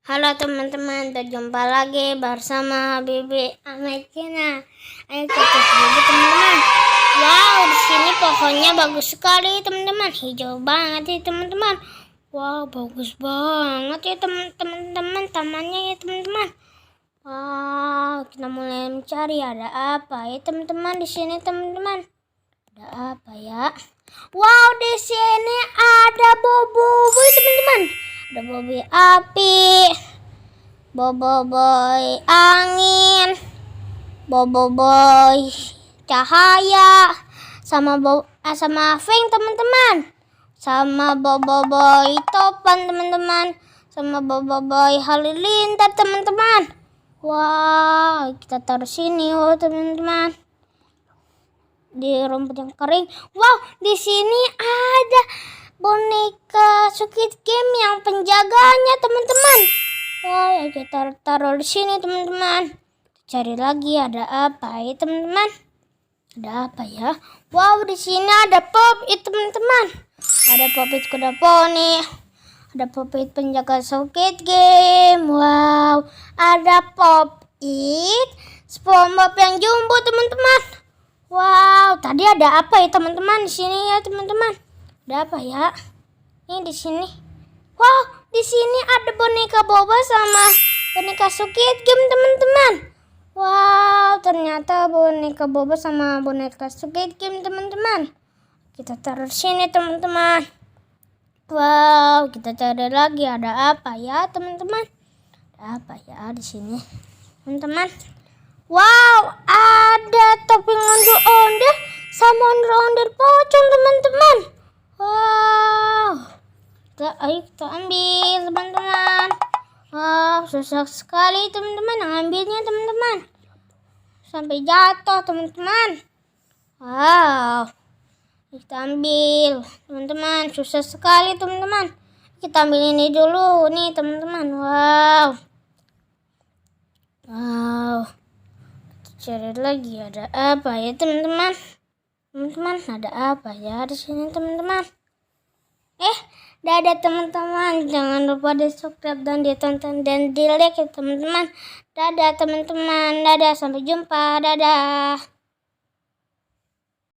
Halo teman-teman, berjumpa lagi bersama Bibi Ahmed Kina. Ayo kita Bibi teman-teman. Wow, di sini pohonnya bagus sekali teman-teman, hijau banget ya teman-teman. Wow, bagus banget ya teman-teman, tamannya ya teman-teman. Wow, kita mulai mencari ada apa ya teman-teman di sini teman-teman. Ada apa ya? Wow, di sini ada boboiboy teman-teman. Ada boboiboy api, boboiboy angin, boboiboy cahaya, sama Feng teman-teman, sama boboiboy topan teman-teman, sama boboiboy halilintar teman-teman. Wow, kita taruh sini teman-teman. Di rumput yang kering. Wow, di sini ada boneka Squid Game yang penjaganya teman-teman. Wow, ya kita taruh di sini teman-teman. Cari lagi ada apa ya teman-teman? Ada apa ya? Wow, di sini ada Pop-It teman-teman. Ada Pop-It kuda poni. Ada Pop-It penjaga Squid Game. Wow, ada Pop-It SpongeBob yang jumbo teman-teman. Wow, tadi ada apa ya teman-teman di sini ya teman-teman? Ada apa ya? Ini di sini. Wow, di sini ada boneka Boba sama boneka Squid Game teman-teman. Wow, ternyata boneka Boba sama boneka Squid Game teman-teman. Kita taruh di sini teman-teman. Wow, kita cari lagi ada apa ya teman-teman? Ada apa ya di sini teman-teman? Wow, ada topping ondel-ondel sama ondel-ondel pocong teman-teman. Wow, ayo kita ambil teman-teman. Wow, susah sekali teman-teman ambilnya teman-teman. Sampai jatuh teman-teman. Wow, kita ambil teman-teman. Susah sekali teman-teman. Kita ambil ini dulu nih teman-teman. Wow. Wow. Cari lagi ada apa ya teman-teman? Teman-teman, ada apa ya di sini teman-teman? Dadah teman-teman, jangan lupa di subscribe dan ditonton dan di like ya teman-teman. Dadah teman-teman, dadah, sampai jumpa, dadah.